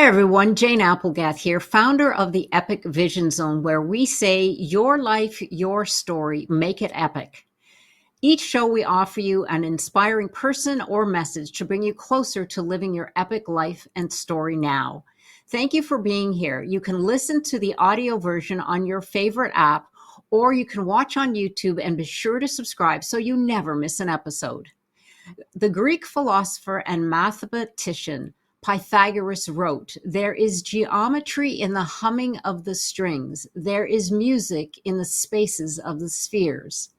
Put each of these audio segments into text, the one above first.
everyone, Jane Applegath here, founder of the Epic Vision Zone, where we say your life, your story, make it epic. Each show we offer you an inspiring person or message to bring you closer to living your epic life and story now. Thank you for being here. You can listen to the audio version on your favorite app, or you can watch on YouTube, and be sure to subscribe so you never miss an episode. The Greek philosopher and mathematician Pythagoras wrote, "There is geometry in the humming of the strings. There is music in the spaces of the spheres."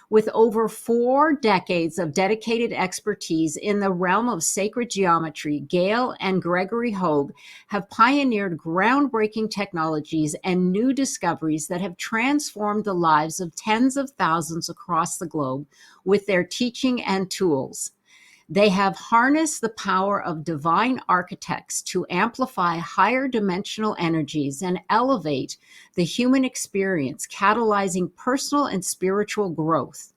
With over 4 decades of dedicated expertise in the realm of sacred geometry, Gail and Gregory Hoag have pioneered groundbreaking technologies and new discoveries that have transformed the lives of tens of thousands across the globe with their teaching and tools. They have harnessed the power of divine archetypes to amplify higher dimensional energies and elevate the human experience, catalyzing personal and spiritual growth.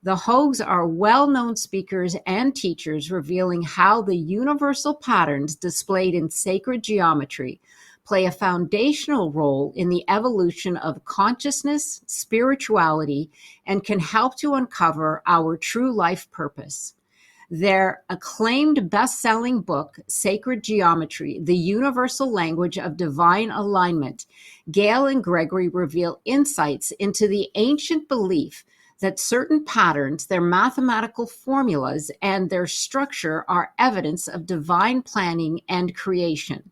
The Hoags are well-known speakers and teachers revealing how the universal patterns displayed in sacred geometry play a foundational role in the evolution of consciousness, spirituality, and can help to uncover our true life purpose. Their acclaimed best-selling book, Sacred Geometry, The Universal Language of Divine Alignment, Gail and Gregory reveal insights into the ancient belief that certain patterns, their mathematical formulas, and their structure are evidence of divine planning and creation.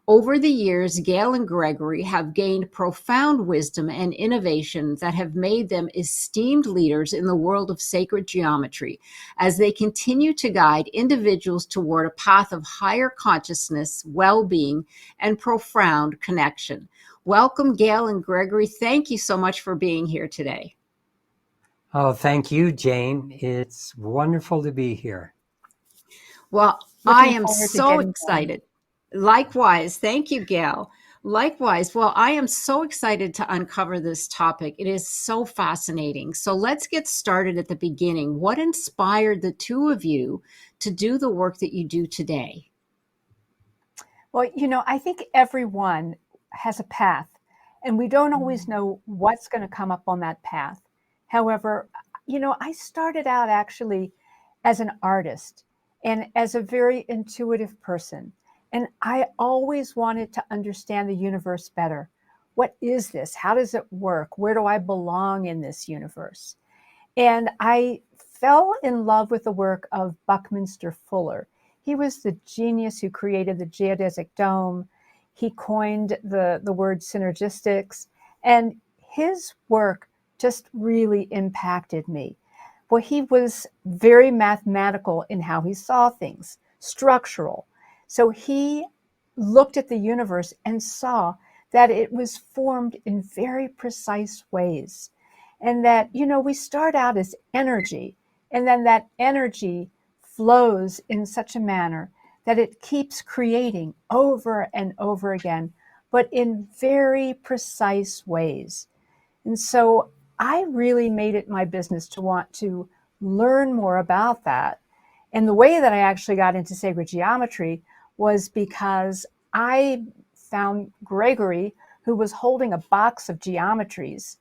Over the years, Gail and Gregory have gained profound wisdom and innovation that have made them esteemed leaders in the world of sacred geometry as they continue to guide individuals toward a path of higher consciousness, well-being, and profound connection. Welcome, Gail and Gregory. Thank you so much for being here today. Oh, thank you, Jane. It's wonderful to be here. Well, I am so excited. Likewise. Thank you, Gail. Likewise. Well, I am so excited to uncover this topic. It is so fascinating. So let's get started at the beginning. What inspired the two of you to do the work that you do today? Well, I think everyone has a path, and we don't always know what's going to come up on that path. However, I started out actually as an artist and as a very intuitive person. And I always wanted to understand the universe better. What is this? How does it work? Where do I belong in this universe? And I fell in love with the work of Buckminster Fuller. He was the genius who created the geodesic dome. He coined the word synergistics, and his work just really impacted me. Well, he was very mathematical in how he saw things, structural. So he looked at the universe and saw that it was formed in very precise ways. And that, we start out as energy, and then that energy flows in such a manner that it keeps creating over and over again, but in very precise ways. And so I really made it my business to want to learn more about that. And the way that I actually got into sacred geometry was because I found Gregory, who was holding a box of geometries.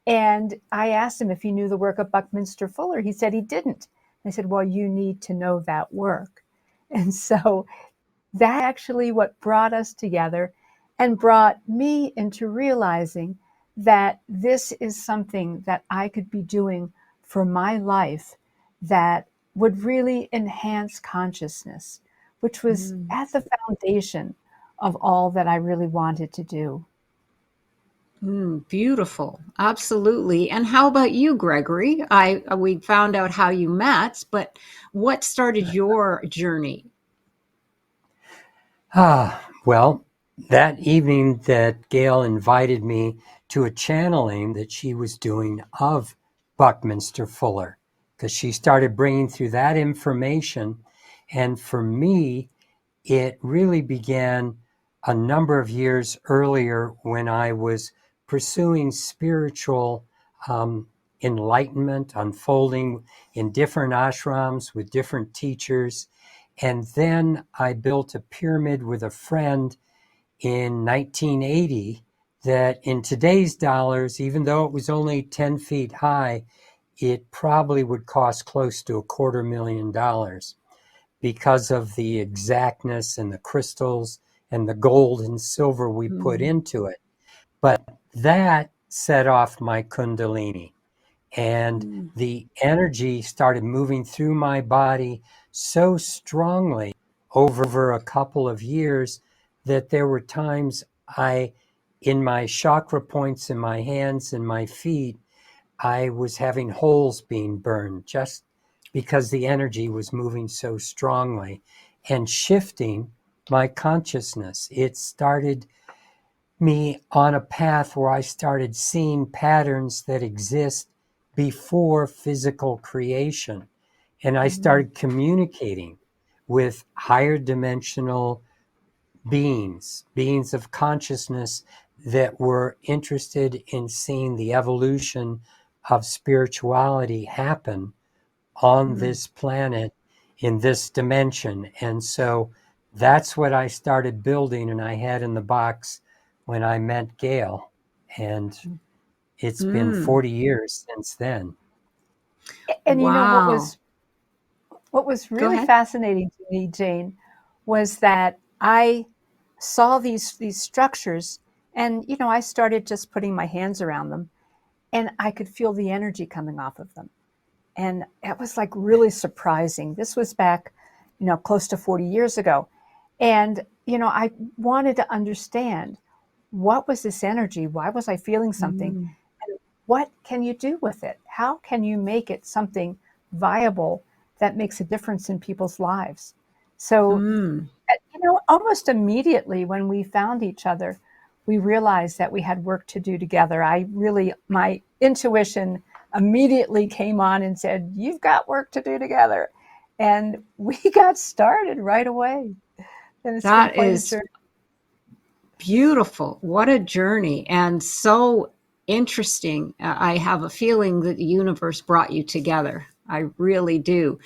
And I asked him if he knew the work of Buckminster Fuller. He said he didn't. I said, well, you need to know that work. And so that actually what brought us together and brought me into realizing that this is something that I could be doing for my life that would really enhance consciousness, which was at the foundation of all that I really wanted to do. Beautiful. Absolutely. And how about you, Gregory? We found out how you met, but what started your journey? Well, that evening that Gail invited me to a channeling that she was doing of Buckminster Fuller, because she started bringing through that information. And for me, it really began a number of years earlier when I was pursuing spiritual enlightenment, unfolding in different ashrams with different teachers. And then I built a pyramid with a friend in 1980 that in today's dollars, even though it was only 10 feet high, it probably would cost close to $250,000 because of the exactness and the crystals and the gold and silver we put into it. But that set off my Kundalini, and the energy started moving through my body so strongly over a couple of years that there were times in my chakra points in my hands and my feet, I was having holes being burned just because the energy was moving so strongly and shifting my consciousness. It started me on a path where I started seeing patterns that exist before physical creation. And I started communicating with higher dimensional beings of consciousness that were interested in seeing the evolution of spirituality happen on this planet in this dimension. And so that's what I started building, and I had in the box when I met Gail. And it's been 40 years since then. And you know Wow. what was Go really ahead. fascinating to me, Jane, was that I saw these structures, and you know, I started just putting my hands around them, and I could feel the energy coming off of them. And it was like really surprising. This was back, you know, close to 40 years ago. And, you know, I wanted to understand, what was this energy? Why was I feeling something? Mm. And what can you do with it? How can you make it something viable that makes a difference in people's lives? So, Mm. you know, almost immediately when we found each other, we realized that we had work to do together. My intuition immediately came on and said, "You've got work to do together." And we got started right away. And it's been That quite a is journey. beautiful. What a journey, and so interesting. I have a feeling that the universe brought you together. I really do.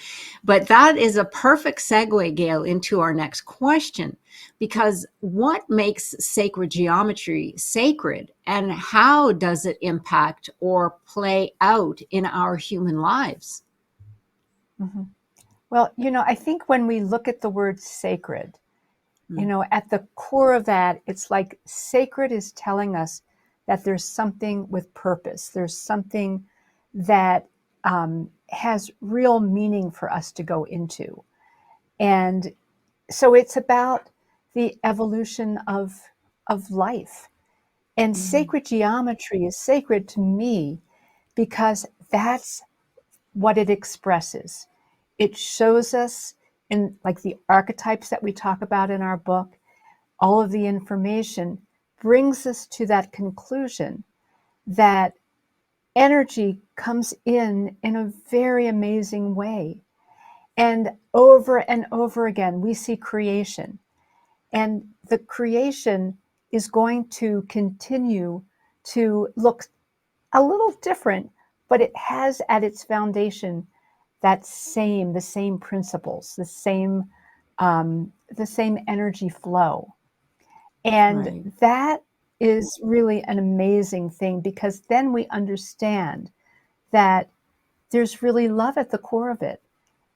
But that is a perfect segue, Gail, into our next question. Because what makes sacred geometry sacred, and how does it impact or play out in our human lives? Mhm. Well, you know, I think when we look at the word sacred, you Mm. know, at the core of that, it's like sacred is telling us that there's something with purpose. There's something that has real meaning for us to go into. And so it's about the evolution of life. And Mm. sacred geometry is sacred to me because that's what it expresses. It shows us in like the archetypes that we talk about in our book, all of the information brings us to that conclusion that energy comes in a very amazing way. And over again, we see creation. And the creation is going to continue to look a little different, but it has at its foundation the same principles, the same energy flow. And Right. that is really an amazing thing because then we understand that there's really love at the core of it.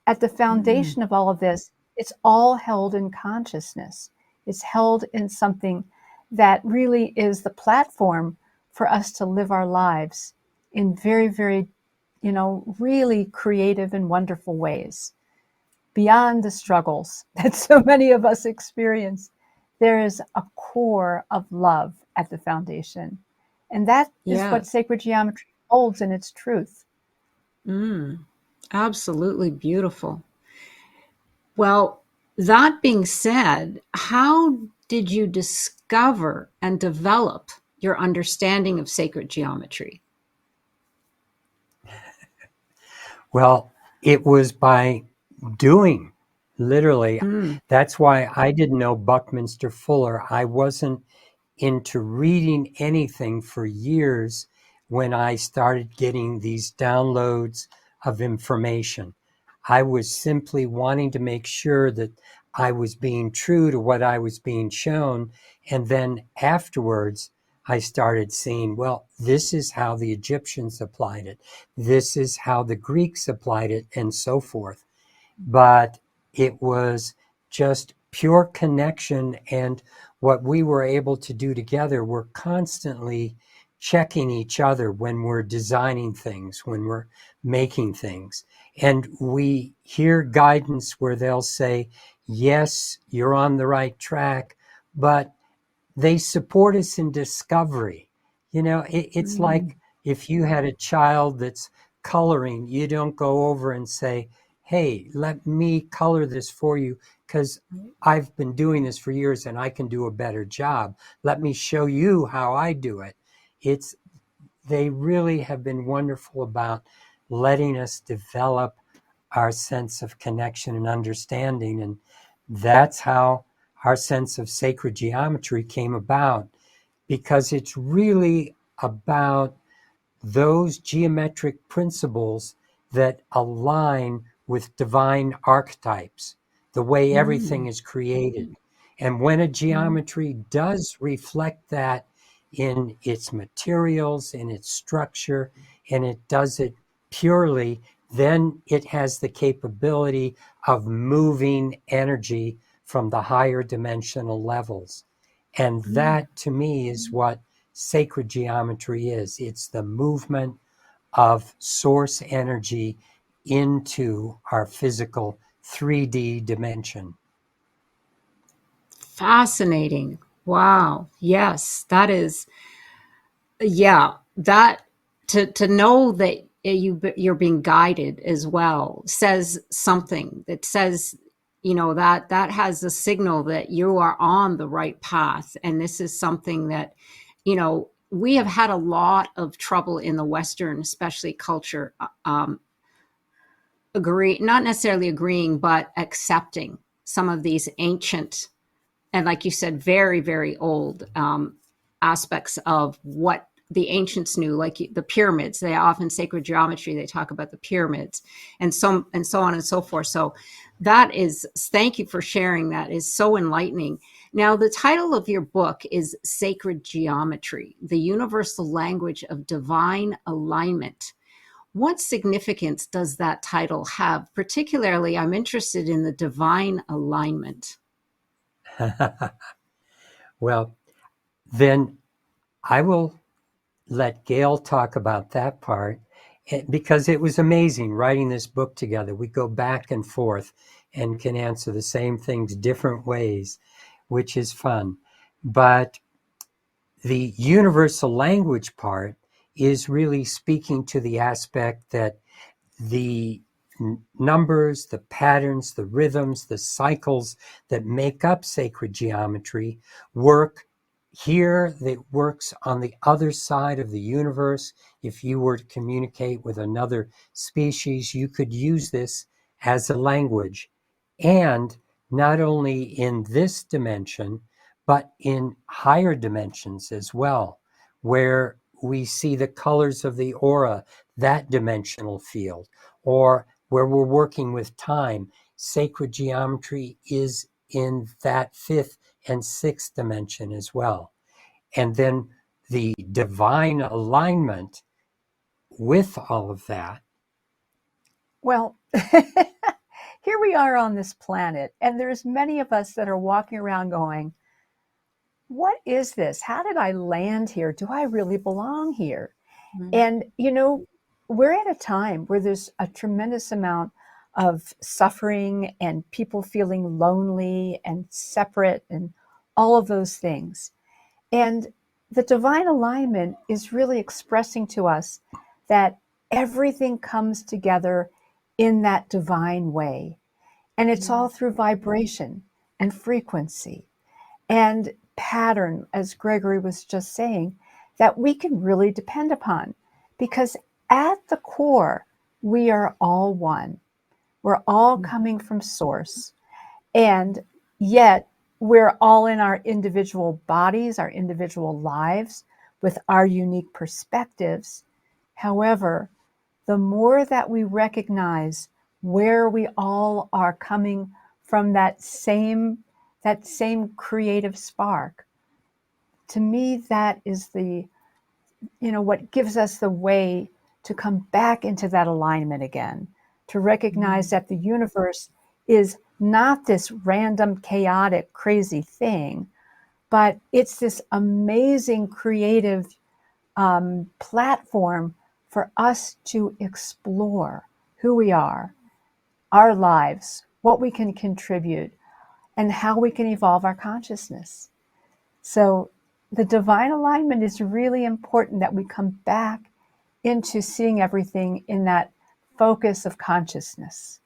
At the Mm. foundation of all of this, it's all held in consciousness. It's held in something that really is the platform for us to live our lives in very, very, you know, really creative and wonderful ways. Beyond the struggles that so many of us experience, there is a core of love at the foundation. And that is what Yes. sacred geometry holds in its truth. Mm. Absolutely beautiful. Well, that being said, how did you discover and develop your understanding of sacred geometry? Well, it was by doing, literally. Mm. That's why I didn't know Buckminster Fuller. I wasn't into reading anything for years when I started getting these downloads of information. I was simply wanting to make sure that I was being true to what I was being shown. And then afterwards, I started seeing, well, this is how the Egyptians applied it. This is how the Greeks applied it, and so forth. But it was just pure connection. And what we were able to do together, we're constantly checking each other when we're designing things, when we're making things. And we hear guidance where they'll say, yes, you're on the right track, but they support us in discovery. It's like if you had a child that's coloring, you don't go over and say, hey, let me color this for you because I've been doing this for years and I can do a better job. Let me show you how I do it. They really have been wonderful about letting us develop our sense of connection and understanding. And that's how our sense of sacred geometry came about, because it's really about those geometric principles that align with divine archetypes, the way everything is created. And when a geometry does reflect that in its materials, in its structure, and it does it purely, then it has the capability of moving energy from the higher dimensional levels. And that, to me, is what sacred geometry is. It's the movement of source energy into our physical 3D dimension. Fascinating. Wow. Yes, that is, yeah, that to know that you're being guided as well says something. It says, that has a signal that you are on the right path. And this is something that, we have had a lot of trouble in the Western, especially culture, not necessarily agreeing, but accepting some of these ancient and, like you said, very, very old aspects of what the ancients knew, like the pyramids. They often, sacred geometry, they talk about the pyramids and so on and so forth. So thank you for sharing. That is so enlightening. Now, the title of your book is Sacred Geometry, the Universal Language of Divine Alignment. What significance does that title have? Particularly, I'm interested in the divine alignment. Well, then I will let Gail talk about that part, because it was amazing writing this book together. We go back and forth and can answer the same things different ways, which is fun. But the universal language part is really speaking to the aspect that the numbers, the patterns, the rhythms, the cycles that make up sacred geometry work here, that works on the other side of the universe. If you were to communicate with another species, you could use this as a language. And not only in this dimension, but in higher dimensions as well, where we see the colors of the aura, that dimensional field, or where we're working with time. Sacred geometry is in that fifth and sixth dimension as well. And then the divine alignment with all of that. Well, here we are on this planet, and there's many of us that are walking around going, what is this? How did I land here? Do I really belong here? Mm-hmm. And, we're at a time where there's a tremendous amount of suffering and people feeling lonely and separate and all of those things. And the divine alignment is really expressing to us that everything comes together in that divine way. And it's all through vibration and frequency and pattern, as Gregory was just saying, that we can really depend upon. Because at the core, we are all one. We're all coming from source. And yet, we're all in our individual bodies, our individual lives, with our unique perspectives. However, the more that we recognize where we all are coming from that same creative spark. To me, that is what gives us the way to come back into that alignment again, to recognize that the universe is not this random, chaotic, crazy thing, but it's this amazing creative platform for us to explore who we are, our lives, what we can contribute, and how we can evolve our consciousness. So the divine alignment is really important, that we come back into seeing everything in that focus of consciousness.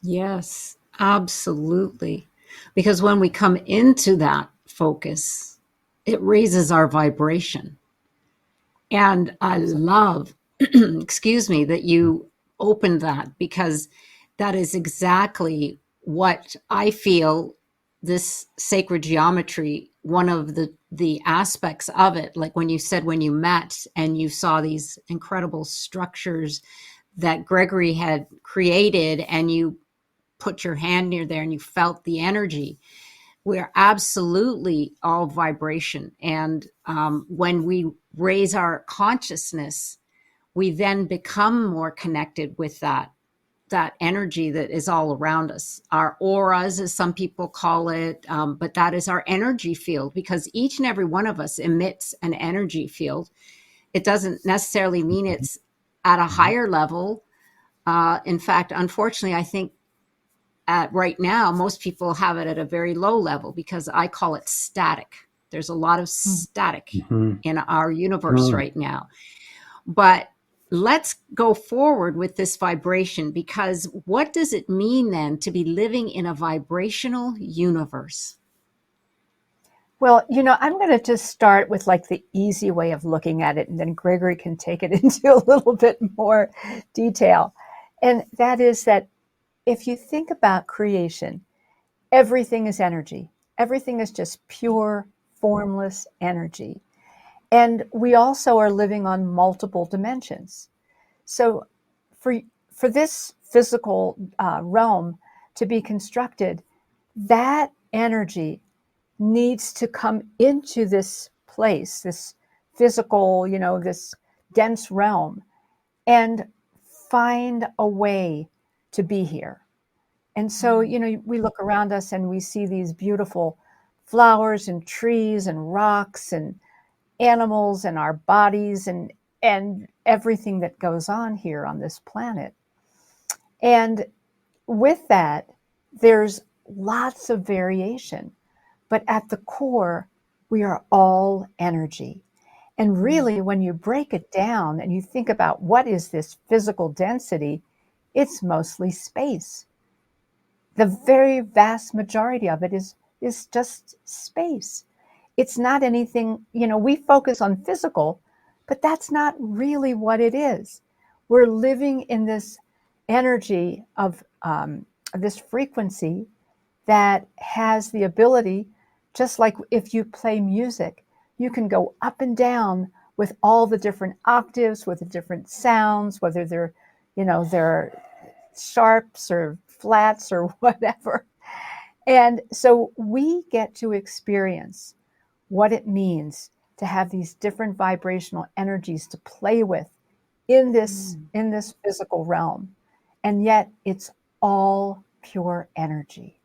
Yes, absolutely. Because when we come into that focus, it raises our vibration. And I love, excuse me, that you opened that, because that is exactly what I feel this sacred geometry, one of the aspects of it, like when you said when you met and you saw these incredible structures that Gregory had created, and you put your hand near there and you felt the energy. We're absolutely all vibration. And when we raise our consciousness, we then become more connected with that energy that is all around us. Our auras, as some people call it, but that is our energy field, because each and every one of us emits an energy field. It doesn't necessarily mean it's at a higher level. In fact, unfortunately, I think right now, most people have it at a very low level, because I call it static. There's a lot of static in our universe right now. But let's go forward with this vibration, because what does it mean then to be living in a vibrational universe? Well, I'm going to just start with like the easy way of looking at it, and then Gregory can take it into a little bit more detail. And that is that if you think about creation, everything is energy. Everything is just pure, formless energy. And we also are living on multiple dimensions. So for this physical realm to be constructed, that energy needs to come into this place, this physical, this dense realm, and find a way to be here. And so, we look around us and we see these beautiful flowers and trees and rocks and animals and our bodies and everything that goes on here on this planet. And with that, there's lots of variation. But at the core, we are all energy. And really, when you break it down and you think about what is this physical density, it's mostly space. The very vast majority of it is just space. It's not anything, we focus on physical, but that's not really what it is. We're living in this energy of this frequency that has the ability, just like if you play music, you can go up and down with all the different octaves, with the different sounds, whether they're sharps or flats or whatever. And so we get to experience what it means to have these different vibrational energies to play with in this physical realm. And yet it's all pure energy.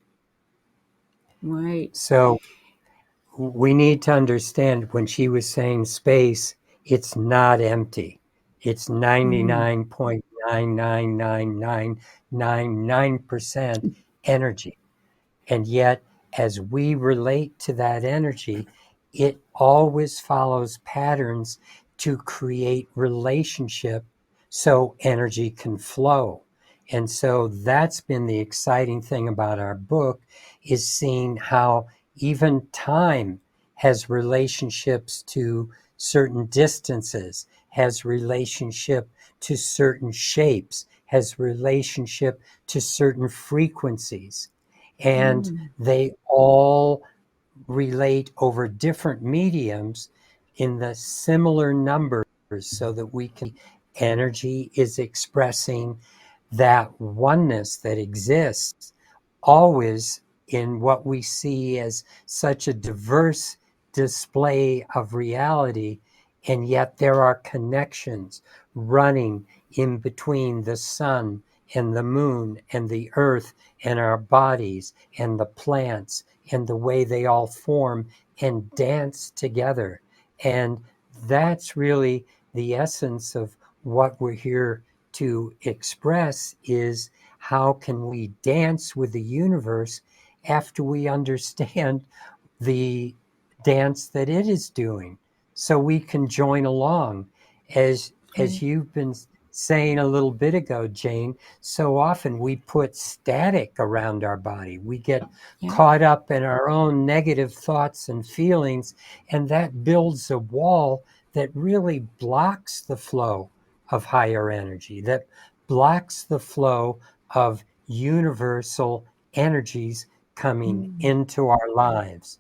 Right. So we need to understand, when she was saying space, it's not empty. It's 99.9999999% energy. And yet, as we relate to that energy, it always follows patterns to create relationship so energy can flow. And so that's been the exciting thing about our book, is seeing how even time has relationships to certain distances, has relationship to certain shapes, has relationship to certain frequencies. And they all relate over different mediums in the similar numbers, so that we can, energy is expressing that oneness that exists always in what we see as such a diverse display of reality, and yet there are connections running in between the sun and the moon and the earth and our bodies and the plants and the way they all form and dance together. And that's really the essence of what we're here to express, is how can we dance with the universe after we understand the dance that it is doing, so we can join along. As you've been saying a little bit ago, Jane, so often we put static around our body. We get caught up in our own negative thoughts and feelings, and that builds a wall that really blocks the flow of higher energy, that blocks the flow of universal energies coming into our lives.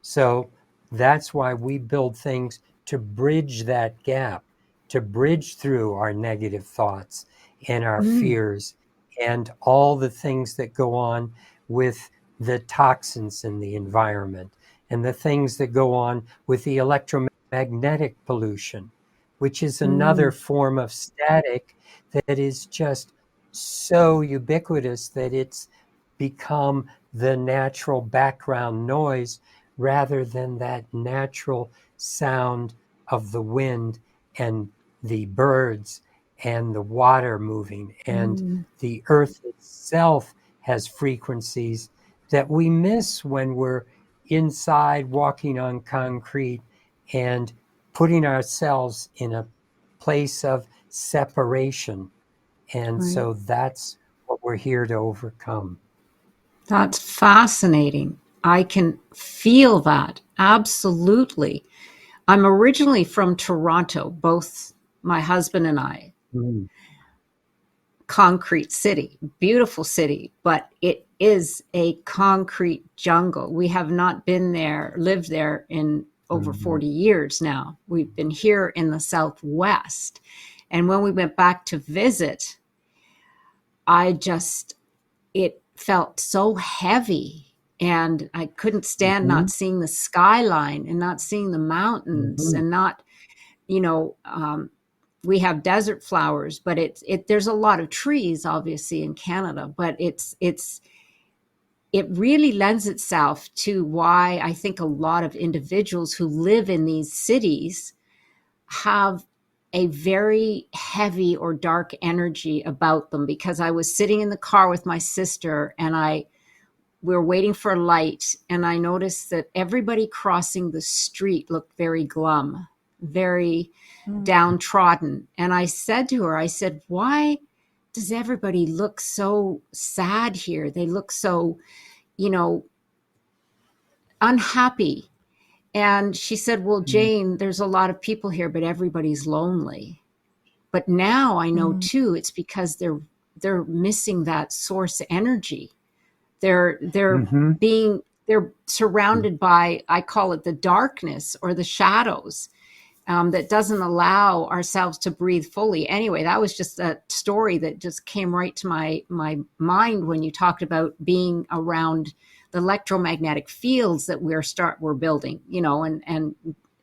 So that's why we build things to bridge that gap, to bridge through our negative thoughts and our fears and all the things that go on with the toxins in the environment and the things that go on with the electromagnetic pollution, which is another form of static that is just so ubiquitous that it's become the natural background noise rather than that natural sound of the wind and the birds and the water moving. And the earth itself has frequencies that we miss when we're inside walking on concrete and putting ourselves in a place of separation. And so that's what we're here to overcome. That's fascinating. I can feel that. Absolutely. I'm originally from Toronto, both my husband and I. Concrete city, beautiful city, but it is a concrete jungle. We have not been there, lived there in over 40 years now. We've been here in the Southwest. And when we went back to visit, it felt so heavy, and I couldn't stand not seeing the skyline and not seeing the mountains and not, we have desert flowers, but there's a lot of trees obviously in Canada, but it really lends itself to why I think a lot of individuals who live in these cities have a very heavy or dark energy about them. Because I was sitting in the car with my sister and we were waiting for a light, and I noticed that everybody crossing the street looked very glum, very downtrodden. And I said to her, why does everybody look so sad here? They look so, unhappy. And she said, well, Jane, there's a lot of people here, but everybody's lonely. But now I know too, it's because they're missing that source energy. They're surrounded by, I call it the darkness or the shadows, that doesn't allow ourselves to breathe fully. Anyway, that was just a story that just came right to my mind when you talked about being around the electromagnetic fields that we're building, and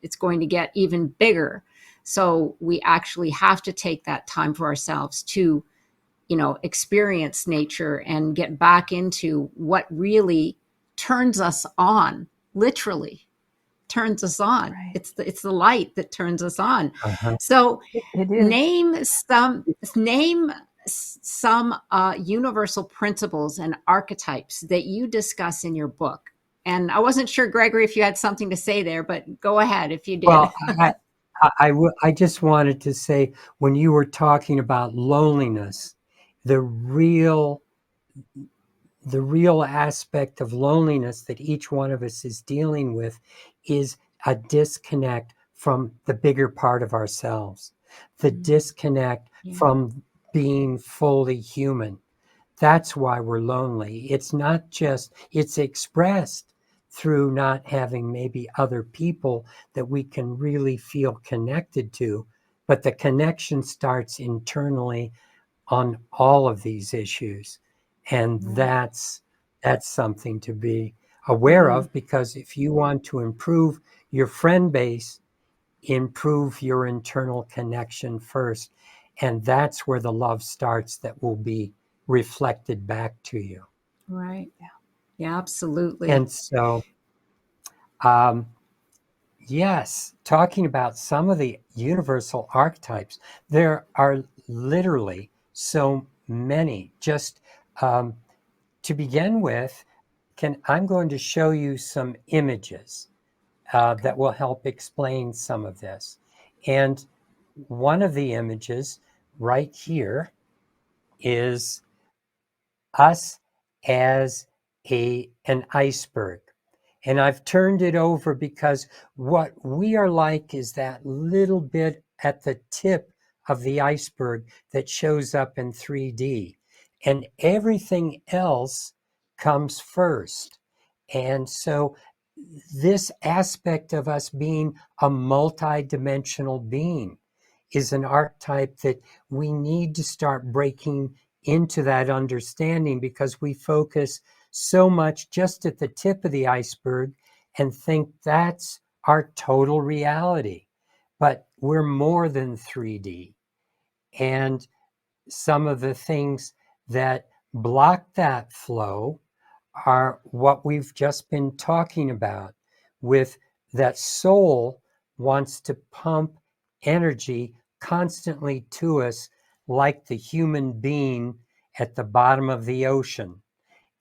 it's going to get even bigger. So we actually have to take that time for ourselves to, experience nature and get back into what really turns us on, literally turns us on. Right. It's the light that turns us on. So name some universal principles and archetypes that you discuss in your book. And I wasn't sure, Gregory, if you had something to say there, but go ahead if you did. Well, I just wanted to say, when you were talking about loneliness, the real aspect of loneliness that each one of us is dealing with is a disconnect from the bigger part of ourselves, the disconnect from being fully human. That's why we're lonely. It's not just, it's expressed through not having maybe other people that we can really feel connected to, but the connection starts internally on all of these issues. And Right. that's something to be aware Mm. of, because if you want to improve your friend base, improve your internal connection first. And that's where the love starts that will be reflected back to you. Right. Yeah, absolutely. And so, um, yes, talking about some of the universal archetypes, there are literally so many. Just to begin with, I'm going to show you some images that will help explain some of this. And one of the images right here is us as an iceberg. And I've turned it over because what we are like is that little bit at the tip of the iceberg that shows up in 3D. And everything else comes first. And so this aspect of us being a multidimensional being is an archetype that we need to start breaking into that understanding, because we focus so much just at the tip of the iceberg and think that's our total reality. But we're more than 3D. And some of the things that block that flow are what we've just been talking about, with that soul wants to pump energy constantly to us, like the human being at the bottom of the ocean.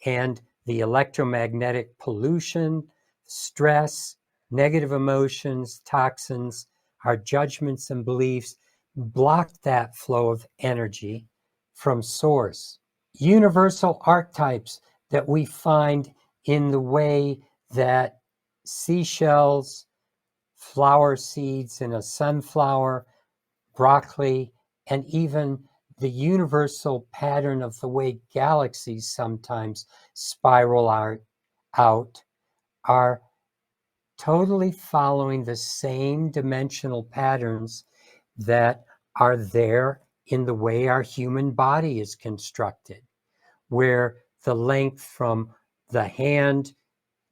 And the electromagnetic pollution, stress, negative emotions, toxins, our judgments and beliefs block that flow of energy from source. Universal archetypes that we find in the way that seashells, flower seeds in a sunflower, broccoli, and even the universal pattern of the way galaxies sometimes spiral out are totally following the same dimensional patterns that are there in the way our human body is constructed, where the length from the hand,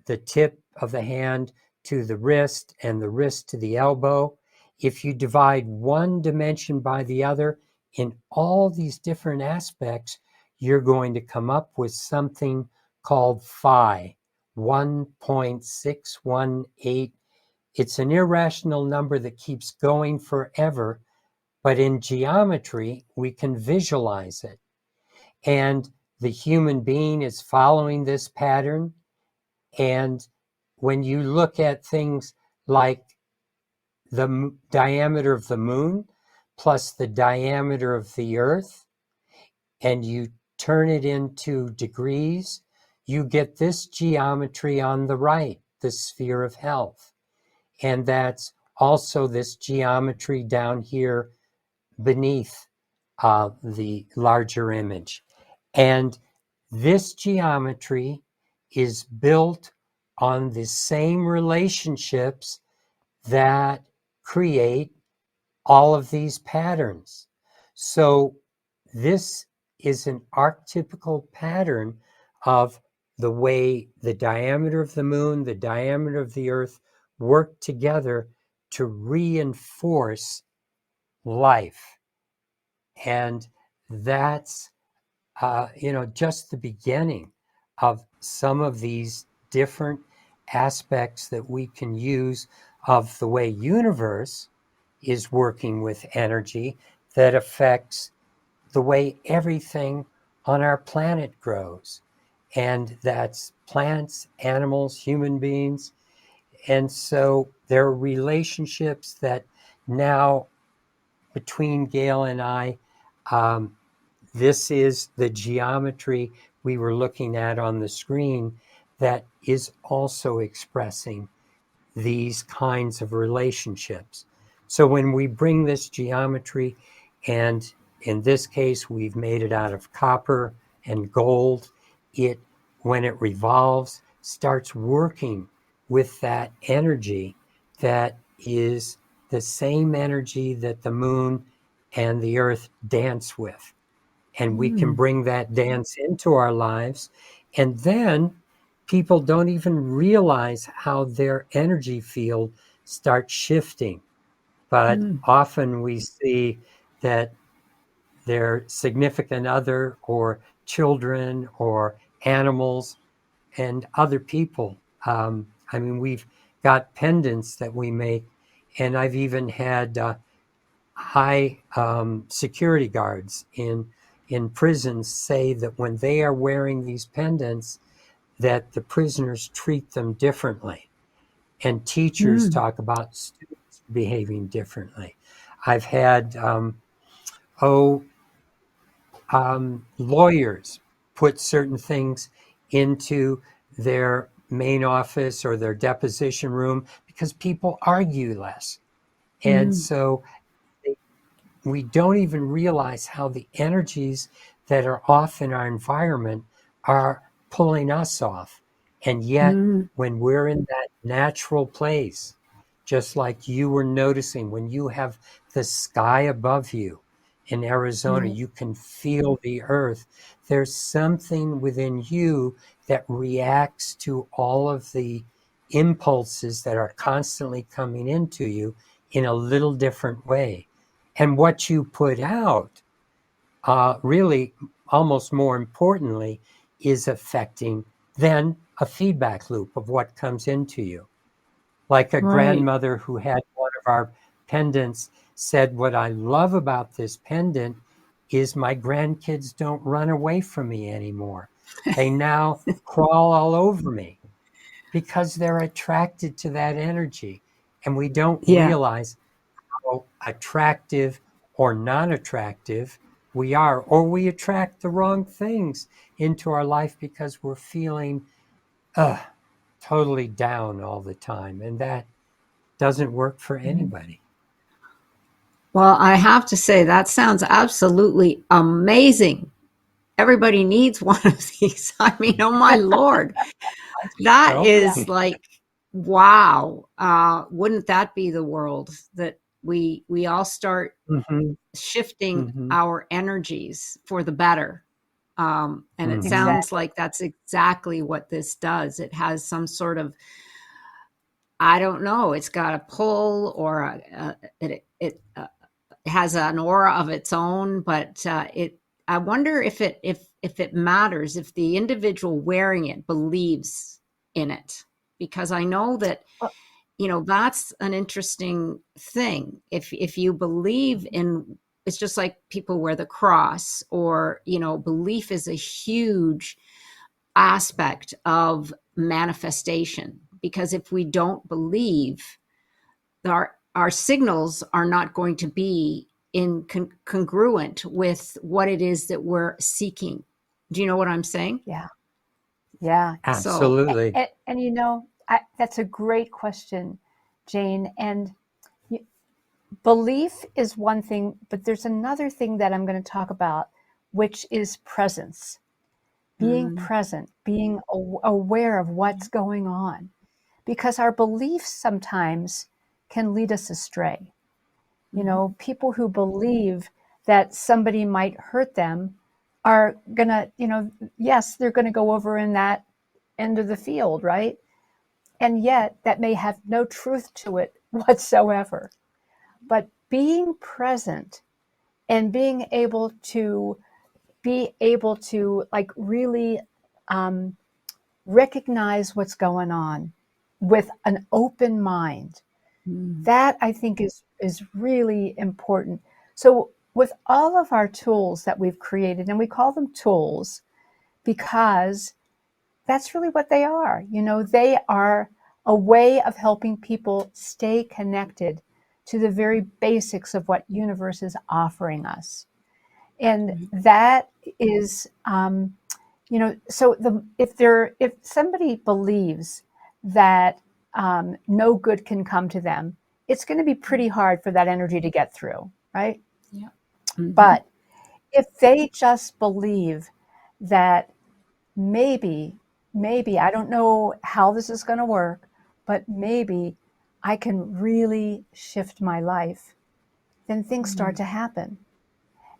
the tip of the hand to the wrist, and the wrist to the elbow, if you divide one dimension by the other in all these different aspects, you're going to come up with something called phi, 1.618. It's an irrational number that keeps going forever, but in geometry, we can visualize it. And the human being is following this pattern. And when you look at things like the diameter of the moon plus the diameter of the earth, and you turn it into degrees, you get this geometry on the right, the sphere of health. And that's also this geometry down here beneath the larger image. And this geometry is built on the same relationships that create all of these patterns. So this is an archetypical pattern of the way the diameter of the moon, the diameter of the earth work together to reinforce life. And that's just the beginning of some of these different aspects that we can use of the way universe is working with energy that affects the way everything on our planet grows. And that's plants, animals, human beings. And so there are relationships that now between Gail and I, um, this is the geometry we were looking at on the screen that is also expressing these kinds of relationships. So when we bring this geometry, and in this case, we've made it out of copper and gold, when it revolves, starts working with that energy that is the same energy that the moon and the earth dance with. and we can bring that dance into our lives. And then people don't even realize how their energy field starts shifting. But often we see that their significant other or children or animals and other people. I mean, we've got pendants that we make, and I've even had high security guards in prisons say that when they are wearing these pendants, that the prisoners treat them differently, and teachers talk about students behaving differently. I've had oh lawyers put certain things into their main office or their deposition room because people argue less. And so we don't even realize how the energies that are off in our environment are pulling us off. And yet, when we're in that natural place, just like you were noticing, when you have the sky above you in Arizona, you can feel the earth. There's something within you that reacts to all of the impulses that are constantly coming into you in a little different way. And what you put out, really, almost more importantly, is affecting then a feedback loop of what comes into you. Like a grandmother who had one of our pendants said, "What I love about this pendant is my grandkids don't run away from me anymore. They now crawl all over me because they're attracted to that energy." And we don't Yeah. realize how attractive or non-attractive we are, or we attract the wrong things into our life because we're feeling totally down all the time, and that doesn't work for anybody. Well, I have to say that sounds absolutely amazing. Everybody needs one of these. I mean, oh my Lord. That So, is like, wow. Wouldn't that be the world that we all start mhm, shifting mhm, our energies for the better? And it mhm, sounds like that's exactly what this does. It has some sort of, I don't know, it's got a pull or it has an aura of its own, but I wonder if it matters if the individual wearing it believes in it, because I know that that's an interesting thing. If you believe in, it's just like people wear the cross, or belief is a huge aspect of manifestation, because if we don't believe, our signals are not going to be congruent with what it is that we're seeking. Do you know what I'm saying? Yeah. Yeah. So, absolutely. And that's a great question, Jane. And belief is one thing, but there's another thing that I'm going to talk about, which is presence. Being present, being aware of what's going on, because our beliefs sometimes can lead us astray. People who believe that somebody might hurt them are gonna, yes, they're going to go over in that end of the field, right? And yet that may have no truth to it whatsoever. But being present and being able to like really recognize what's going on with an open mind, that I think is really important. So with all of our tools that we've created, and we call them tools because that's really what they are. They are a way of helping people stay connected to the very basics of what universe is offering us. And that is, so if somebody believes that no good can come to them, it's going to be pretty hard for that energy to get through, right? yeah. But if they just believe that maybe, I don't know how this is going to work, but maybe I can really shift my life, then things start to happen.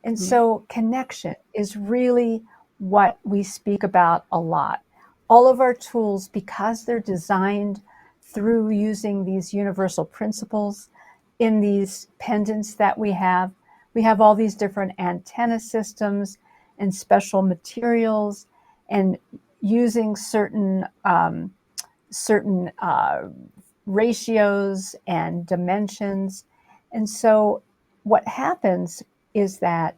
And so connection is really what we speak about a lot. All of our tools, because they're designed through using these universal principles in these pendants that we have all these different antenna systems and special materials, and using certain ratios and dimensions. And so what happens is that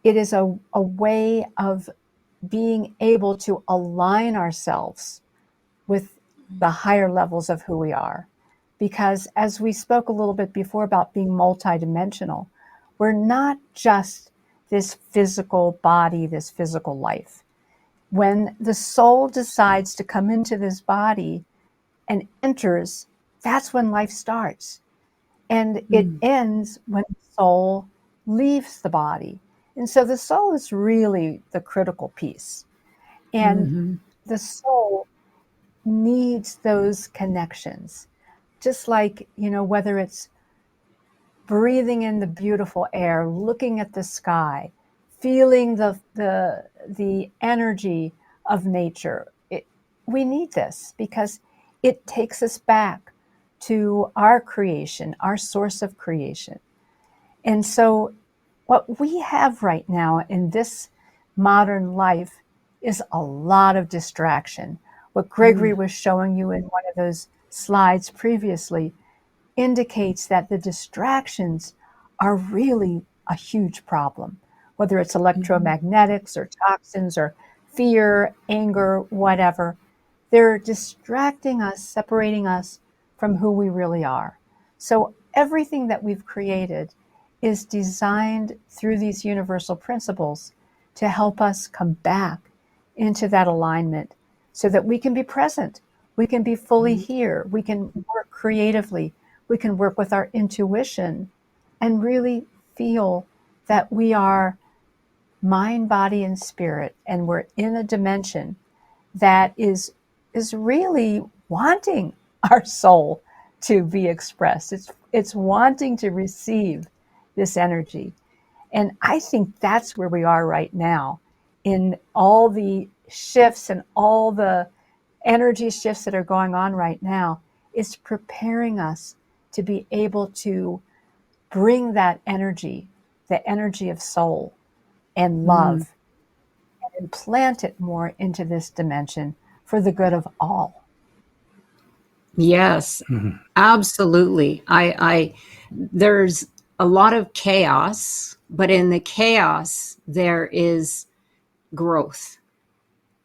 it is a way of being able to align ourselves with the higher levels of who we are. Because as we spoke a little bit before about being multidimensional, we're not just this physical body, this physical life. When the soul decides to come into this body and enters, that's when life starts. And it ends when the soul leaves the body. And so the soul is really the critical piece. And the soul needs those connections. Just like, whether it's breathing in the beautiful air, looking at the sky, feeling the energy of nature. We need this because it takes us back to our creation, our source of creation. And so what we have right now in this modern life is a lot of distraction. What Gregory was showing you in one of those slides previously indicates that the distractions are really a huge problem, whether it's electromagnetics or toxins or fear, anger, whatever. They're distracting us, separating us from who we really are. So everything that we've created is designed through these universal principles to help us come back into that alignment so that we can be present, we can be fully here, we can work creatively, we can work with our intuition and really feel that we are mind, body, and spirit, and we're in a dimension that is really wanting our soul to be expressed. It's wanting to receive this energy. And I think that's where we are right now in all the shifts and all the energy shifts that are going on right now. Is preparing us to be able to bring that energy, the energy of soul and love, and plant it more into this dimension for the good of all. Yes, absolutely. There's a lot of chaos, but in the chaos, there is growth.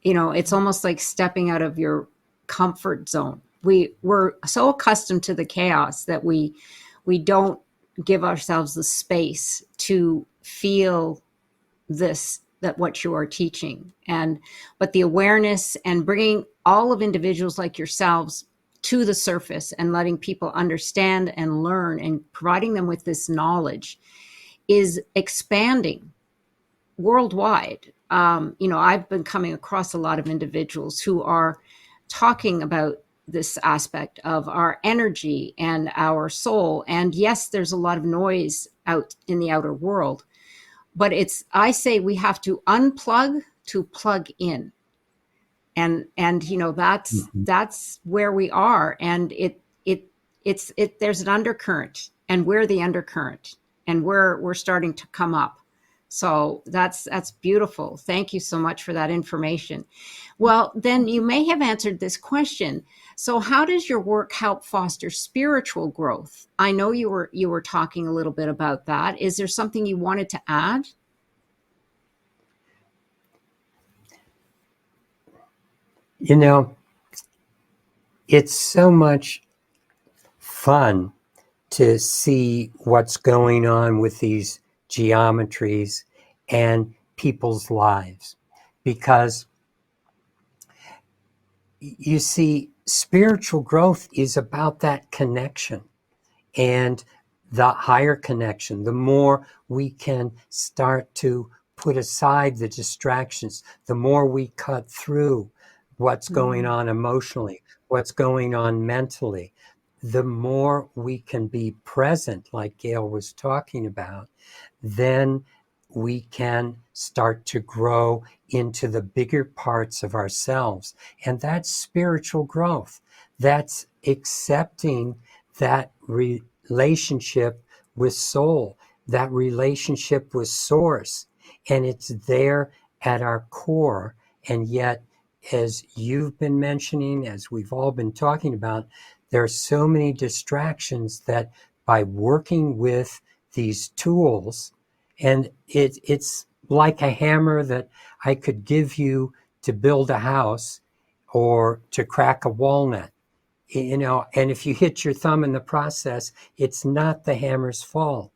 It's almost like stepping out of your comfort zone. We're so accustomed to the chaos that we don't give ourselves the space to feel that what you are teaching. But the awareness and bringing all of individuals like yourselves to the surface and letting people understand and learn and providing them with this knowledge is expanding worldwide. I've been coming across a lot of individuals who are talking about this aspect of our energy and our soul. And yes, there's a lot of noise out in the outer world, but I say we have to unplug to plug in. And that's where we are. And there's an undercurrent, and we're the undercurrent, and we're starting to come up. So that's beautiful. Thank you so much for that information. Well, then you may have answered this question. So how does your work help foster spiritual growth? I know you were talking a little bit about that. Is there something you wanted to add? It's so much fun to see what's going on with these geometries and people's lives, because you see, spiritual growth is about that connection, and the higher connection, the more we can start to put aside the distractions, the more we cut through what's going on emotionally, what's going on mentally, the more we can be present, like Gail was talking about, then we can start to grow into the bigger parts of ourselves. And that's spiritual growth. That's accepting that relationship with soul, that relationship with source. And it's there at our core. And yet, as you've been mentioning, as we've all been talking about, there are so many distractions that by working with these tools, and it's like a hammer that I could give you to build a house or to crack a walnut, and if you hit your thumb in the process, it's not the hammer's fault.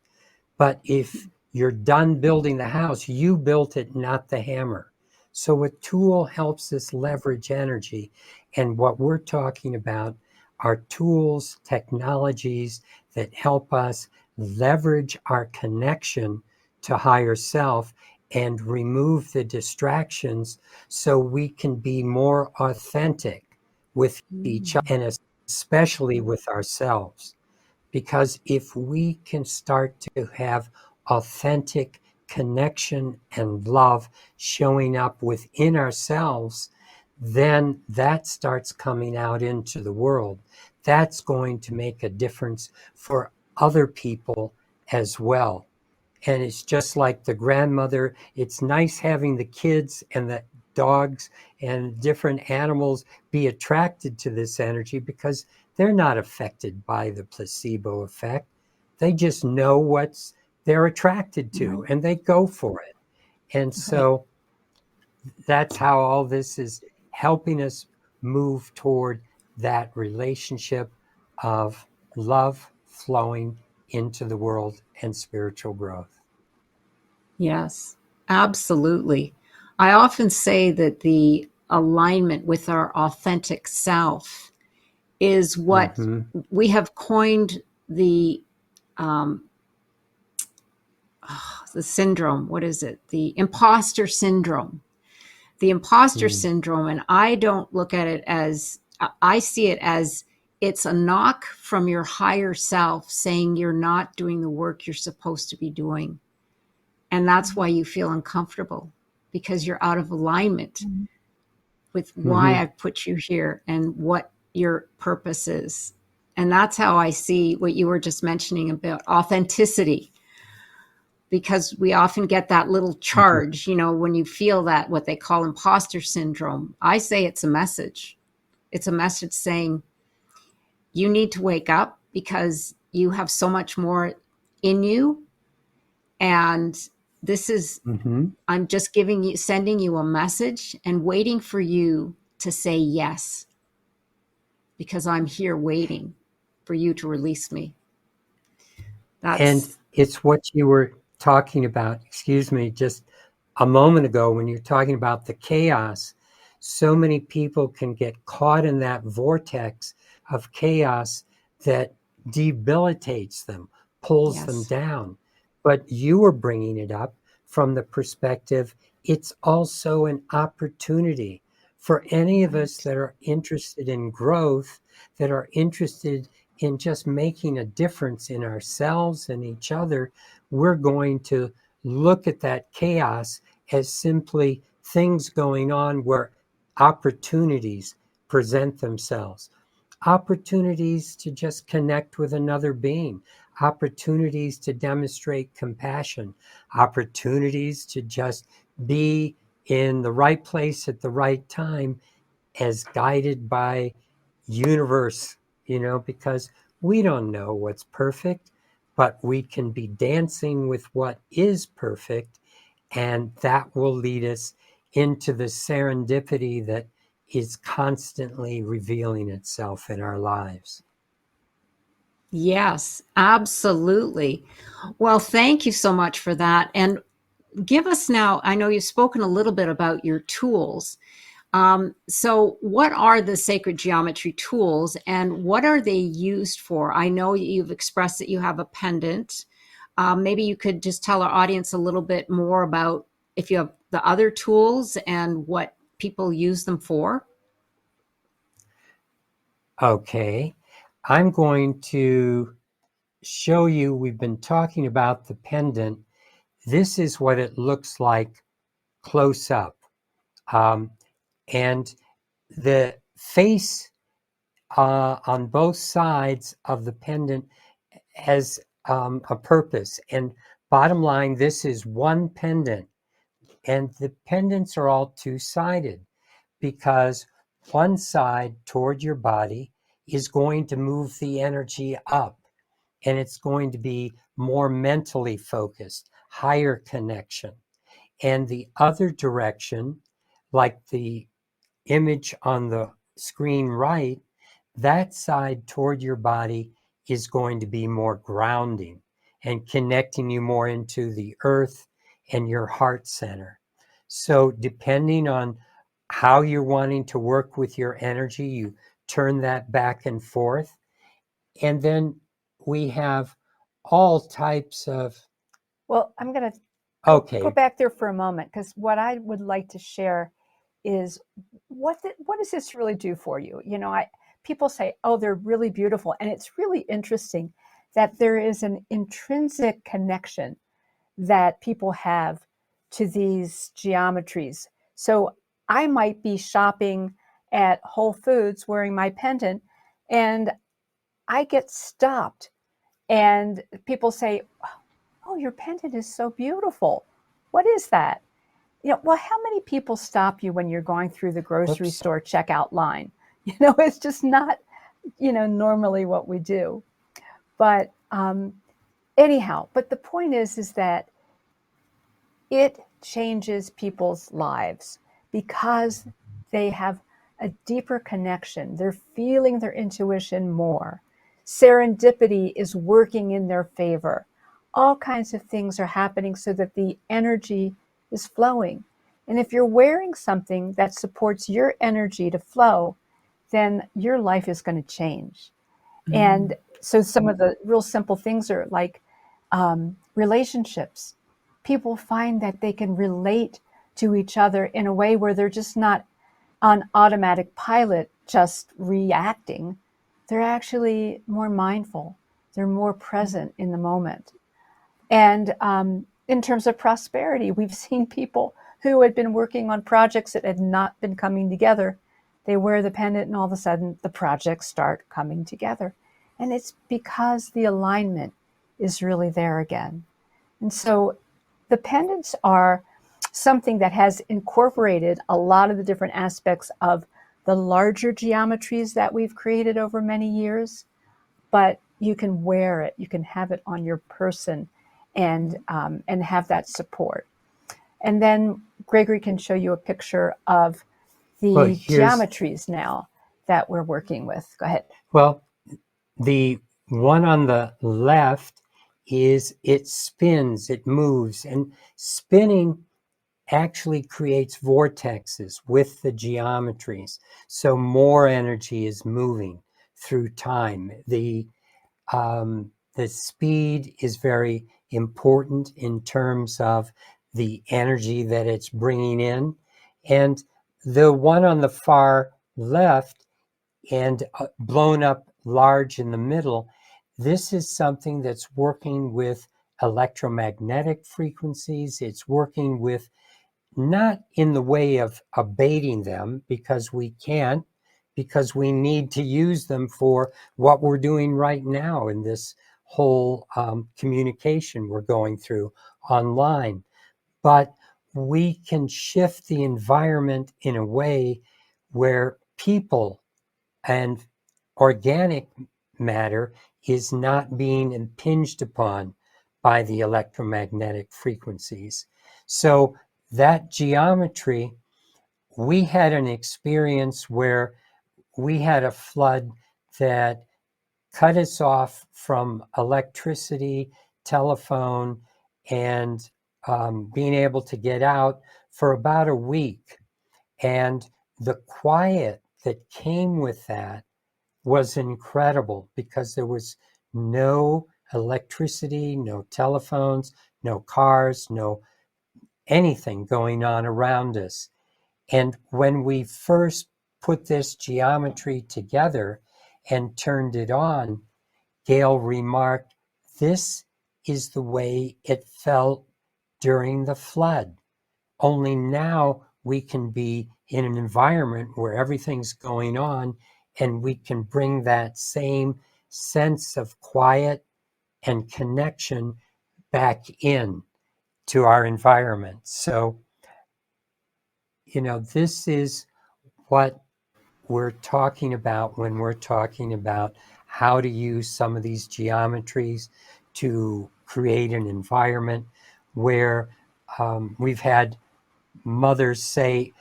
But if you're done building the house, you built it, not the hammer. So a tool helps us leverage energy. And what we're talking about are tools, technologies that help us leverage our connection to higher self and remove the distractions so we can be more authentic with each other and especially with ourselves. Because if we can start to have authentic connection and love showing up within ourselves, then that starts coming out into the world. That's going to make a difference for other people as well. And it's just like the grandmother. It's nice having the kids and the dogs and different animals be attracted to this energy because they're not affected by the placebo effect. They just know what's they're attracted to Right. and they go for it. And Right. so that's how all this is helping us move toward that relationship of love flowing into the world and spiritual growth. Yes, absolutely. I often say that the alignment with our authentic self is what Mm-hmm. we have coined um, the syndrome. What is it? The imposter syndrome. The imposter Mm. syndrome. And I don't look at it as, I see it as it's a knock from your higher self saying you're not doing the work you're supposed to be doing. And that's why you feel uncomfortable because you're out of alignment Mhm. with why Mm-hmm. I've put you here and what your purpose is. And that's how I see what you were just mentioning about authenticity, because we often get that little Mm-hmm. charge, when you feel that what they call imposter syndrome. I say it's a message. It's a message saying you need to wake up because you have so much more in you. And this is, Mm-hmm. I'm just sending you a message and waiting for you to say yes, because I'm here waiting for you to release me. And That's, it's what you were talking about, excuse me, just a moment ago when you're talking about the chaos. So many people can get caught in that vortex of chaos that debilitates them, pulls them yes, down. But you were bringing it up from the perspective it's also an opportunity for any of us right. that are interested in growth, that are interested in just making a difference in ourselves and each other. We're going to look at that chaos as simply things going on where opportunities present themselves, opportunities to just connect with another being, opportunities to demonstrate compassion, opportunities to just be in the right place at the right time as guided by universe, because we don't know what's perfect, but we can be dancing with what is perfect, and that will lead us into the serendipity that is constantly revealing itself in our lives. Yes, absolutely. Well, thank you so much for that. And give us now, I know you've spoken a little bit about your tools. So, what are the sacred geometry tools and what are they used for? I know you've expressed that you have a pendant. Maybe you could just tell our audience a little bit more about if you have the other tools and what people use them for. Okay. I'm going to show you, we've been talking about the pendant. This is what it looks like close up. And the face on both sides of the pendant has a purpose. And bottom line, this is one pendant. And the pendants are all two-sided because one side toward your body is going to move the energy up, and it's going to be more mentally focused, higher connection. And the other direction, like the image on the screen right, that side toward your body is going to be more grounding and connecting you more into the earth and your heart center. So depending on how you're wanting to work with your energy, you turn that back and forth. And then we have all types of... Well, I'm going to go Okay, back there for a moment, because what I would like to share is what does this really do for you? You know, people say, oh, they're really beautiful. And it's really interesting that there is an intrinsic connection that people have to these geometries. So I might be shopping at Whole Foods wearing my pendant, and I get stopped, and people say, oh, your pendant is so beautiful. What is that? You know, well, how many people stop you when you're going through the grocery oops. store checkout line? You know, it's just not, normally what we do. But anyhow, but the point is that it changes people's lives because they have a deeper connection. They're feeling their intuition more. Serendipity is working in their favor. All kinds of things are happening so that the energy is flowing. And if you're wearing something that supports your energy to flow, then your life is going to change. And so some of the real simple things are like relationships. People find that they can relate to each other in a way where they're just not on automatic pilot, just reacting. They're actually more mindful. They're more present in the moment. And in terms of prosperity, we've seen people who had been working on projects that had not been coming together. They wear the pendant, and all of a sudden the projects start coming together. And it's because the alignment is really there again. And so the pendants are something that has incorporated a lot of the different aspects of the larger geometries that we've created over many years, but you can wear it, you can have it on your person, and have that support. And then Gregory can show you a picture of Well, the here's... geometries now that we're working with. Go ahead. Well, the one on the left is it spins, it moves, and spinning actually creates vortexes with the geometries. So more energy is moving through time. The speed is very important in terms of the energy that it's bringing in. And the one on the far left and blown up large in the middle, this is something that's working with electromagnetic frequencies. It's working with, not in the way of abating them, because we can't, because we need to use them for what we're doing right now in this whole communication we're going through online. But we can shift the environment in a way where people and organic matter is not being impinged upon by the electromagnetic frequencies. So that geometry, we had an experience where we had a flood that cut us off from electricity, telephone, and being able to get out for about a week. And the quiet that came with that was incredible, because there was no electricity, no telephones, no cars, no anything going on around us. And when we first put this geometry together and turned it on, Gail remarked, "This is the way it felt during the flood. Only now we can be in an environment where everything's going on and we can bring that same sense of quiet and connection back in to our environment." So, this is what we're talking about when we're talking about how to use some of these geometries to create an environment where we've had mothers say,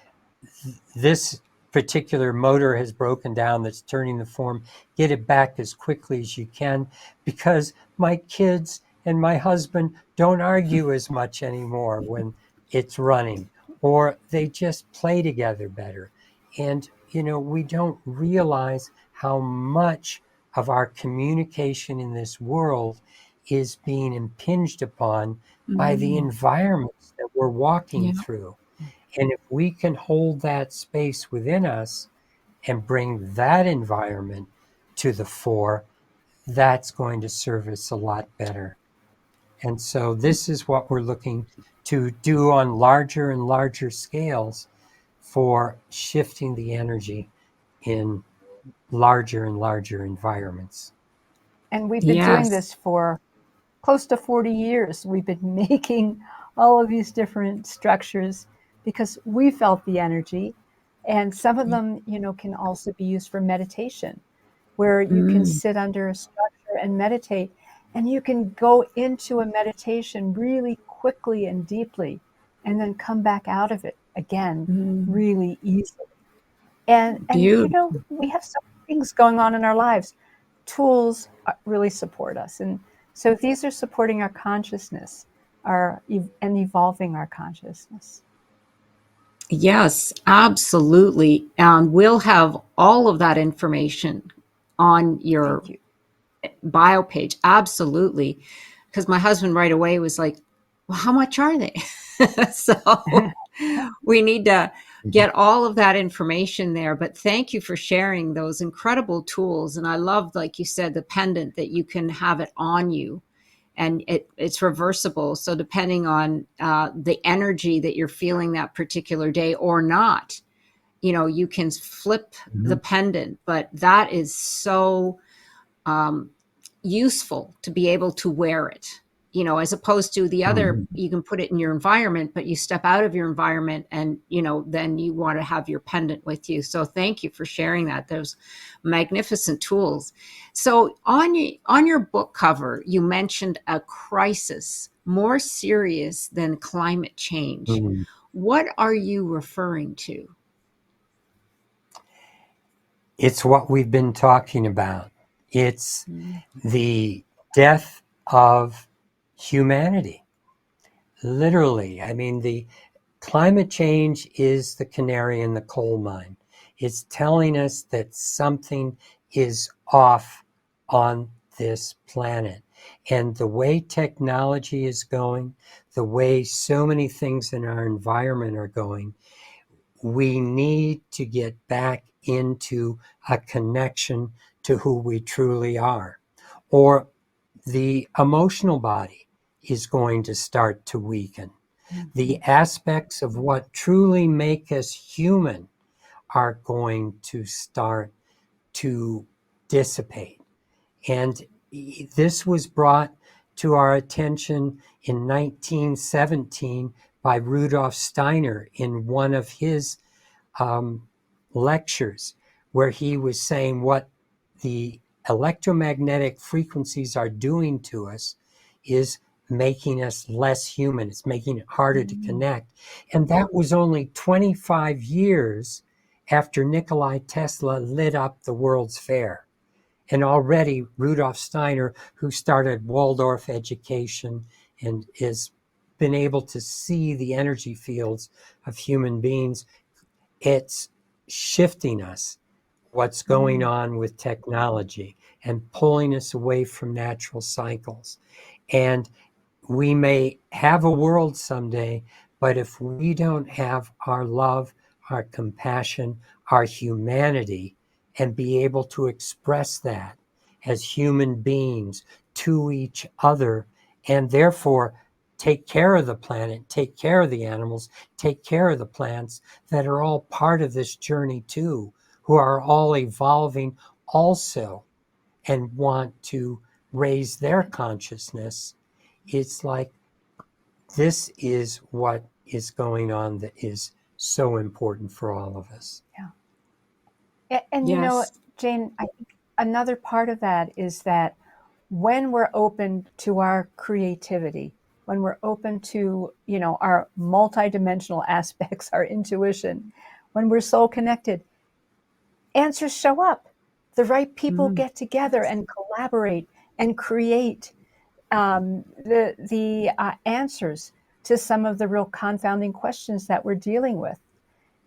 "This particular motor has broken down that's turning the form. Get it back as quickly as you can, because my kids and my husband don't argue as much anymore when it's running, or they just play together better." And, we don't realize how much of our communication in this world is being impinged upon by the environments that we're walking Yeah. through. And if we can hold that space within us and bring that environment to the fore, that's going to serve us a lot better. And so this is what we're looking to do on larger and larger scales for shifting the energy in larger and larger environments. And we've been doing Yes. this for close to 40 years. We've been making all of these different structures because we felt the energy. And some of them, can also be used for meditation, where you can sit under a structure and meditate, and you can go into a meditation really quickly and deeply, and then come back out of it again really easily. And Beautiful. we have so many things going on in our lives. Tools really support us, and so these are supporting our consciousness, and evolving our consciousness. Yes, absolutely. And we'll have all of that information on your Thank you. bio page. Absolutely. Because my husband right away was like, "Well, how much are they?" So we need to get all of that information there. But thank you for sharing those incredible tools. And I love, like you said, the pendant that you can have it on you, and it's reversible. So depending on the energy that you're feeling that particular day or not, you can flip the pendant. But that is so useful to be able to wear it, as opposed to the other. You can put it in your environment, but you step out of your environment and, then you want to have your pendant with you. So thank you for sharing that. Those magnificent tools. So on your book cover, you mentioned a crisis more serious than climate change. What are you referring to? It's what we've been talking about. It's the death of humanity. Literally. I mean, the climate change is the canary in the coal mine. It's telling us that something is off on this planet. And the way technology is going, the way so many things in our environment are going, we need to get back into a connection to who we truly are, or the emotional body is going to start to weaken. The aspects of what truly make us human are going to start to dissipate. And this was brought to our attention in 1917 by Rudolf Steiner in one of his lectures, where he was saying what the electromagnetic frequencies are doing to us is making us less human. It's making it harder to connect. And that was only 25 years after Nikola Tesla lit up the World's Fair. And already Rudolf Steiner, who started Waldorf education and has been able to see the energy fields of human beings, it's shifting us, what's going on with technology, and pulling us away from natural cycles. And we may have a world someday, but if we don't have our love, our compassion, our humanity and be able to express that as human beings to each other, and therefore take care of the planet, take care of the animals, take care of the plants that are all part of this journey too, who are all evolving also and want to raise their consciousness. It's like this is what is going on that is so important for all of us. And Yes. Jane, I think another part of that is that when we're open to our creativity, when we're open to, our multidimensional aspects, our intuition, when we're soul connected, answers show up. The right people Mm. get together and collaborate and create the answers to some of the real confounding questions that we're dealing with.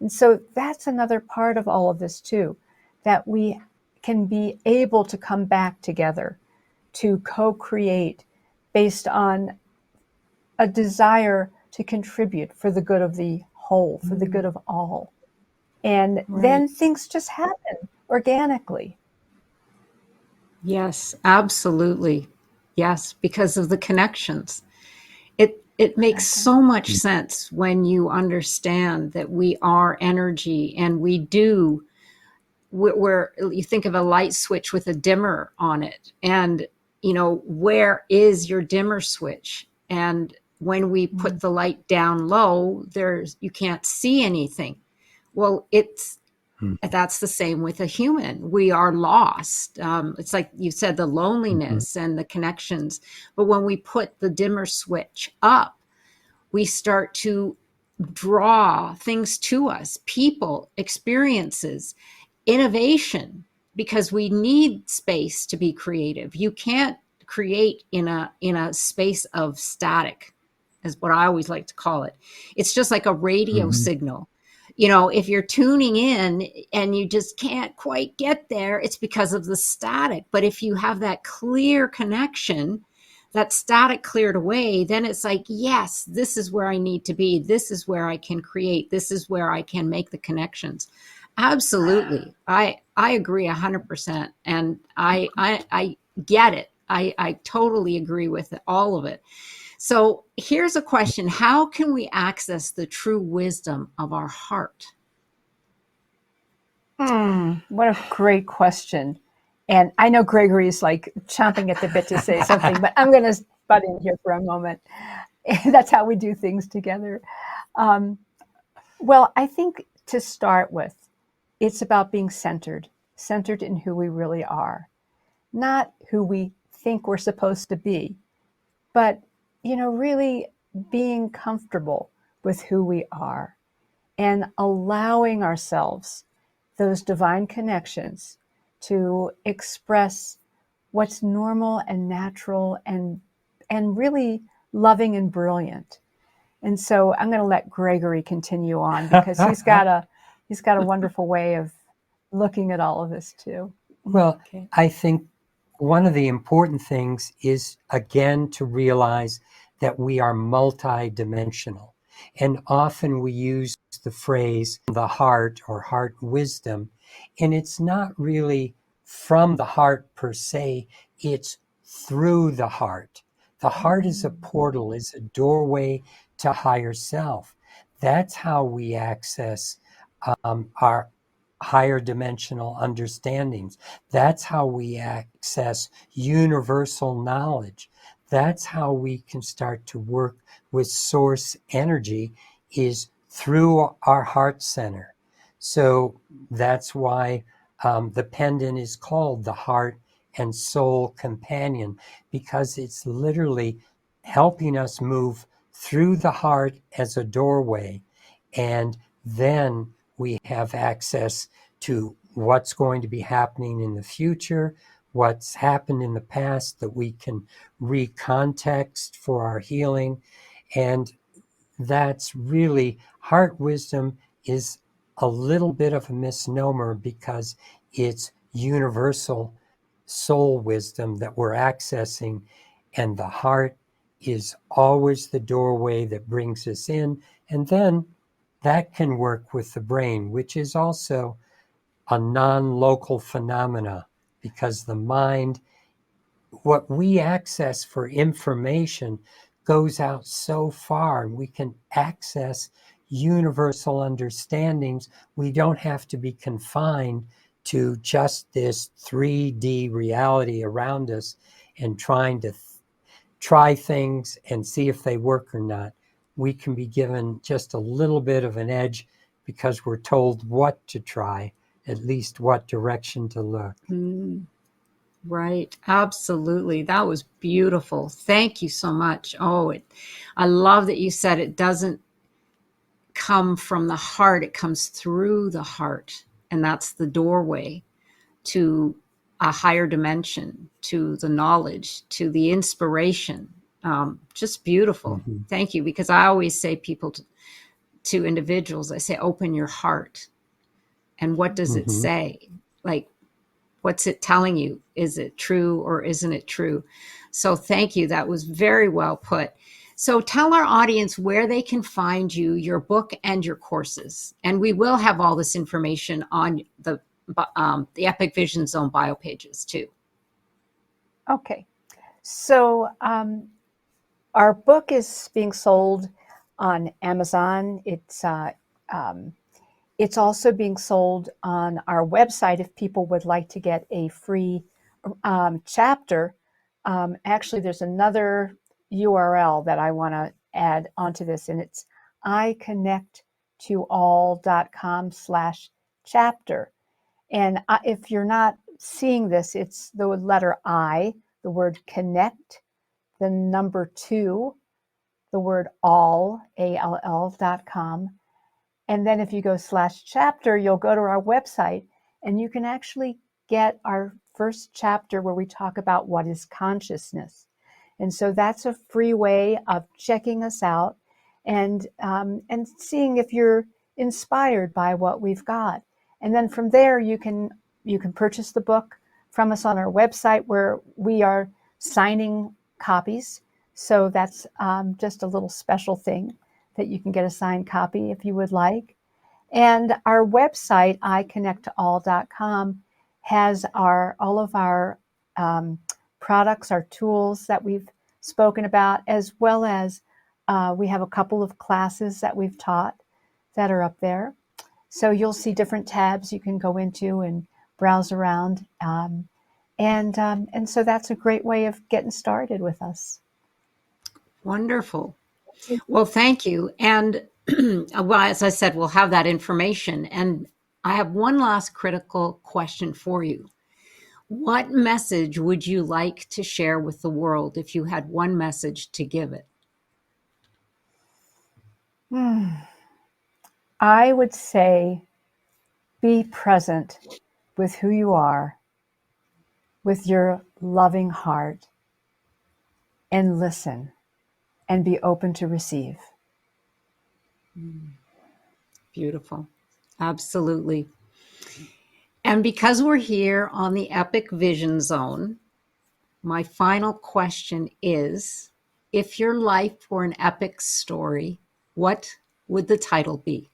And so that's another part of all of this too, that we can be able to come back together to co-create based on a desire to contribute for the good of the whole, for the good of all. And then Right. things just happen organically. Yes, absolutely. Yes, because of the connections. It makes Exactly. so much sense when you understand that we are energy, and we do, where you think of a light switch with a dimmer on it, and where is your dimmer switch? And when we put the light down low, you can't see anything. Well, that's the same with a human. We are lost. It's like you said, the loneliness and the connections. But when we put the dimmer switch up, we start to draw things to us, people, experiences, innovation, because we need space to be creative. You can't create in a space of static, is what I always like to call it. It's just like a radio Mm-hmm. signal. If you're tuning in and you just can't quite get there, it's because of the static. But if you have that clear connection, that static cleared away, then it's like, yes, this is where I need to be. This is where I can create. This is where I can make the connections. Absolutely. I agree 100%. And I get it. I totally agree with it, all of it. So here's a question. How can we access the true wisdom of our heart? What a great question. And I know Gregory is like chomping at the bit to say something, but I'm going to butt in here for a moment. That's how we do things together. Well, I think to start with, it's about being centered in who we really are, not who we think we're supposed to be, but, really being comfortable with who we are and allowing ourselves those divine connections to express what's normal and natural and really loving and brilliant. And so I'm going to let Gregory continue on because he's got a wonderful way of looking at all of this too. Well, Okay. I think one of the important things is, again, to realize that we are multidimensional. And often we use the phrase the heart or heart wisdom, and it's not really from the heart per se, it's through the heart. The heart is a portal, is a doorway to higher self. That's how we access our higher dimensional understandings. That's how we access universal knowledge. That's how we can start to work with source energy, is through our heart center. So that's why the pendant is called the heart and soul companion, because it's literally helping us move through the heart as a doorway, and then we have access to what's going to be happening in the future, what's happened in the past that we can recontext for our healing. And that's really, heart wisdom is a little bit of a misnomer because it's universal soul wisdom that we're accessing, and the heart is always the doorway that brings us in. And then that can work with the brain, which is also a non-local phenomena, because the mind, what we access for information goes out so far, and we can access universal understandings. We don't have to be confined to just this 3D reality around us and trying to try things and see if they work or not. We can be given just a little bit of an edge because we're told what to try, at least what direction to look. Right. Absolutely. That was beautiful. Thank you so much. I love that you said it doesn't come from the heart, it comes through the heart. And that's the doorway to a higher dimension, to the knowledge, to the inspiration. Just beautiful. Mm-hmm. Thank you. Because I always say to individuals, I say, open your heart. And what does it say? Like, what's it telling you? Is it true or isn't it true? So thank you. That was very well put. So tell our audience where they can find you, your book, and your courses. And we will have all this information on the Epic Vision Zone bio pages too. Okay. So our book is being sold on Amazon. It's also being sold on our website if people would like to get a free chapter. Actually, there's another URL that I want to add onto this, and it's iconnecttoall.com/chapter. And if you're not seeing this, it's the letter I, the word connect, the number 2, the word all, ALL.com. And then if you go /chapter, you'll go to our website and you can actually get our first chapter where we talk about what is consciousness. And so that's a free way of checking us out and seeing if you're inspired by what we've got. And then from there, you can purchase the book from us on our website where we are signing copies. So that's just a little special thing that you can get a signed copy if you would like. And our website, iconnecttoall.com, has all of our products, our tools that we've spoken about, as well as we have a couple of classes that we've taught that are up there. So you'll see different tabs you can go into and browse around. And so that's a great way of getting started with us. Wonderful. Well, thank you. And well, as I said, we'll have that information. And I have one last critical question for you. What message would you like to share with the world if you had one message to give it? I would say be present with who you are, with your loving heart, and listen and be open to receive. Beautiful. Absolutely. And because we're here on the Epic Vision Zone, my final question is, if your life were an epic story, what would the title be?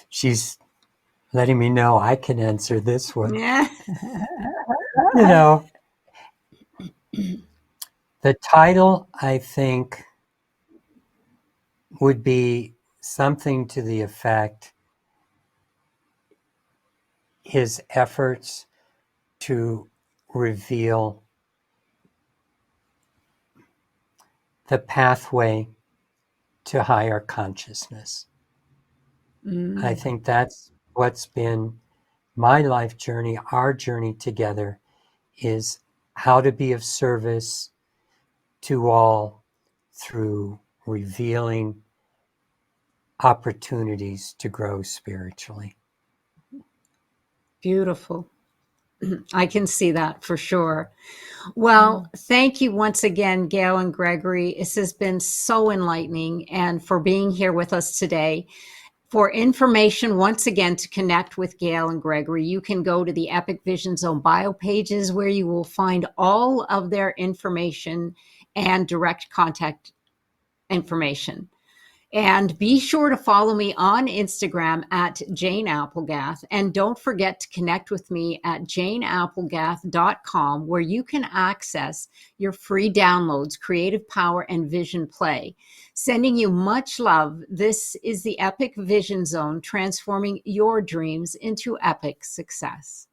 She's letting me know I can answer this one. Yeah. You know, the title, I think, would be something to the effect, his efforts to reveal the pathway to higher consciousness. I think that's what's been my life journey, our journey together, is how to be of service to all through revealing opportunities to grow spiritually. Beautiful. I can see that for sure. Well, thank you once again, Gail and Gregory. This has been so enlightening, and for being here with us today. For information, once again, to connect with Gail and Gregory, you can go to the Epic Vision Zone bio pages where you will find all of their information and direct contact information. And be sure to follow me on Instagram at Jane Applegath. And don't forget to connect with me at janeapplegath.com, where you can access your free downloads, Creative Power and Vision Play. Sending you much love. This is the Epic Vision Zone, transforming your dreams into epic success.